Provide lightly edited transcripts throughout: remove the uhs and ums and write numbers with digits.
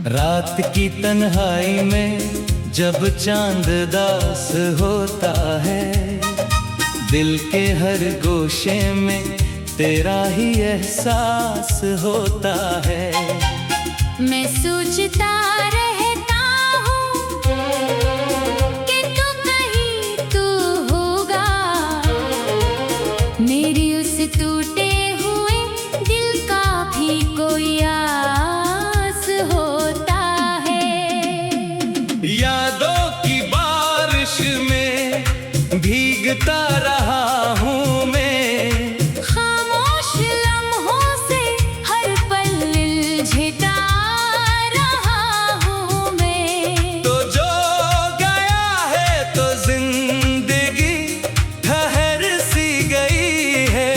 रात की तन्हाई में जब चांद दास होता है, दिल के हर गोशे में तेरा ही एहसास होता है। मैं सोचता रहता हूँ कि तू कहीं तू होगा, मेरी उस टूटे हुए दिल का भी कोई आस होता है। यादों की बारिश में भीगता रहा हूँ मैं, खामोश लम्हों से हर पल झेटा रहा हूँ मैं। तो जो गया है तो जिंदगी ठहर सी गई है।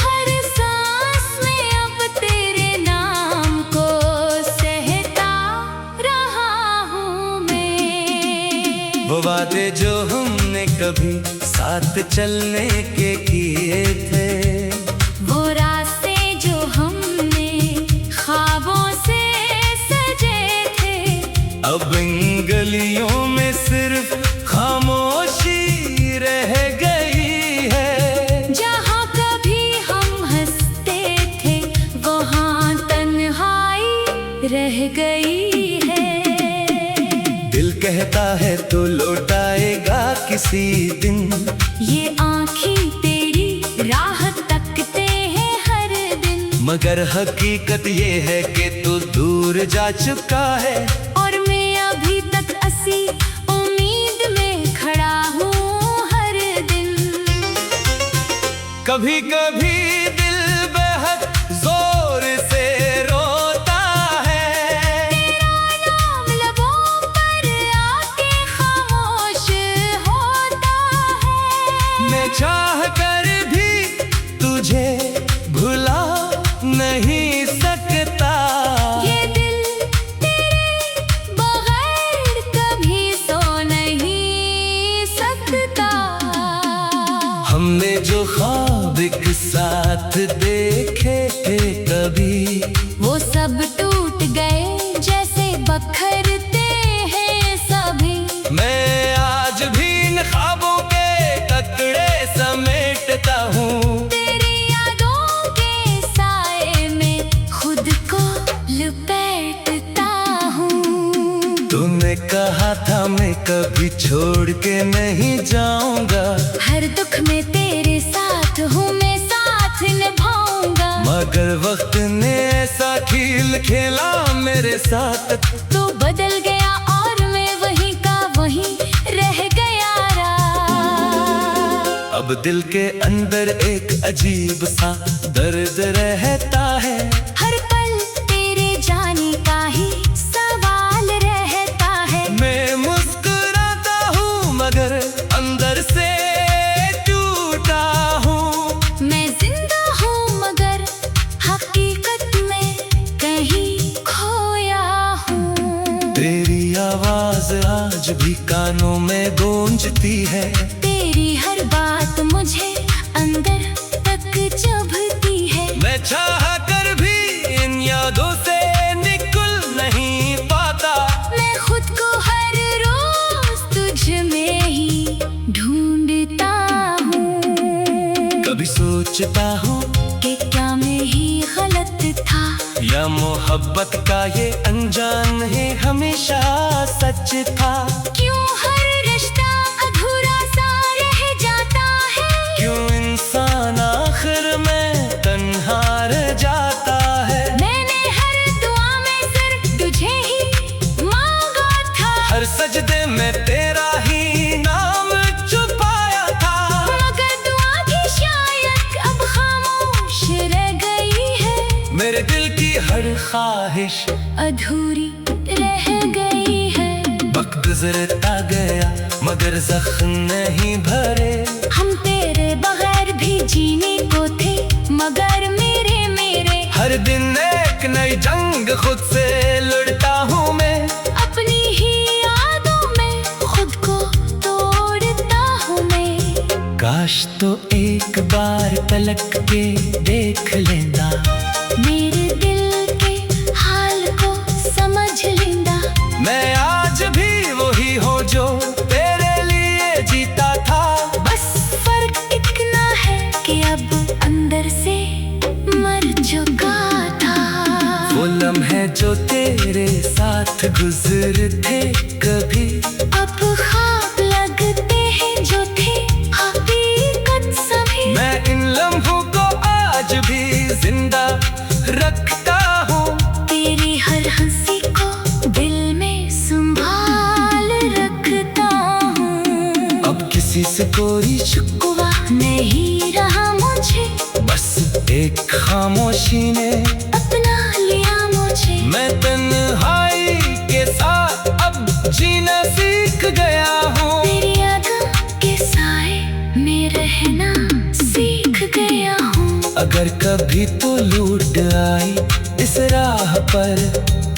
हर सांस में अब तेरे नाम को सहता रहा हूँ मैं। वो वादे जो हमने कभी साथ चलने के किए थे, वो रास्ते जो हमने ख्वाबों से सजे थे, अब इन गलियों में सिर्फ खामोशी रह गई है। जहाँ कभी हम हंसते थे वहाँ तन्हाई रह गई है। दिल कहता है तो लौटाएगा किसी दिन, ये आँखें तेरी राह तकते हैं हर दिन, मगर हकीकत ये है कि तू दूर जा चुका है। और मैं अभी तक असी उम्मीद में खड़ा हूँ हर दिन। कभी कभी दिल बेहद जोर से रोता है, तेरा नाम लबों पर आके खामोश होता है। मैं चाह कर भी तुझे भुला नहीं सकता। ये दिल तेरे बगैर कभी सो नहीं सकता। हमने जो ख्वाब एक साथ देखे थे कभी, वो सब टूट गए जैसे बखरते हैं सभी। मैं आज भी इन ख्वाबों के टुकड़े समेटता हूँ। तेरी यादों के साए में खुद को लपेटता हूँ। तूने कहा था मैं कभी छोड़ के नहीं जाऊंगा, हर दुख में तेरे साथ हूँ मैं, साथ निभाऊंगा। मगर वक्त ने ऐसा खेल खेला मेरे साथ, तो बदल गया और मैं वहीं का वहीं रह गया रहा। अब दिल के अंदर एक अजीब सा दर्द रहता है। हर पल तेरे जाने का ही सवाल रहता है। मैं मुस्कुराता हूँ मगर अंदर से टूटा हूँ। मैं जिंदा हूँ मगर हकीकत में कहीं खोया हूँ। तेरी आवाज आज भी कानों में गूंजती है, तेरी हर बात मुझे अंदर तक चुभती है। मैं चाह कर भी इन यादों से निकल नहीं पाता। मैं खुद को हर रोज तुझ में ही ढूंढता हूँ। कभी सोचता हूँ कि क्या मैं ही गलत था, या मोहब्बत का ये अनजान है हमेशा सच था। क्यों हर रिश्ता अधूरा सा रह जाता है, क्यों इंसान आखिर में तन्हा रह जाता है। मैंने हर दुआ में सिर्फ तुझे ही मांगा था, हर सजदे में तेरा ही नाम छुपाया था। मगर दुआ भी शायद अब खामोश रह गई है। मेरे दिल की हर ख्वाहिश अधूरी रह गई है। वक्त गुजरता गया मगर जख्म नहीं भरे। हम तेरे बगैर भी जीने को थे मगर मेरे हर दिन एक नई जंग खुद से लड़ता हूँ मैं। अपनी ही यादों में खुद को तोड़ता हूँ मैं। काश तो एक बार पलक के देख लेना, मेरे दिल के हाल को समझ झुका था। वो लम्हे जो तेरे साथ गुजरे थे कभी अब ख्वाब लगते हैं जो थे हकीकत सभी। मैं इन लम्हों को आज भी जिंदा रखता हूँ। तेरी हर हंसी को दिल में संभाल रखता हूँ। अब किसी से कोई शिकवा नहीं रहा मुझे, बस एक खामोशी ने अपना लिया मुझे। मैं तन्हाई के साथ अब जीना सीख गया हूँ। तेरी यादों के साए में रहना सीख गया हूँ। अगर कभी तो लूट आई इस राह पर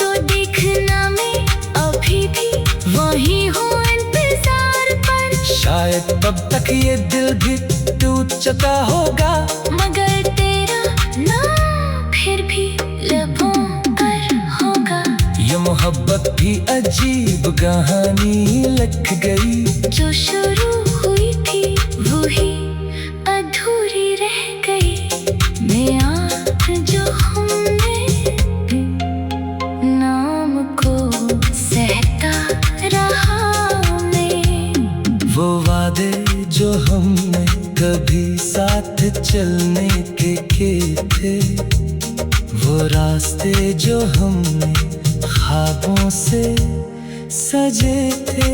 तो देखना मैं अभी भी वही हूँ इंतजार पर। शायद तब तक ये दिल भी टूट चुका होगा, मगर तेरा नाम फिर भी लबों पर होगा। ये मोहब्बत भी अजीब कहानी लग गई। जो शुरू हुई थी वही अधूरी रह गई। मैं आँख जो हमने नाम को सहता रहा मैं। वो वादे जो हमने कभी साथ चलने के किए थे, वो रास्ते जो हमने ख्वाबों से सजे थे।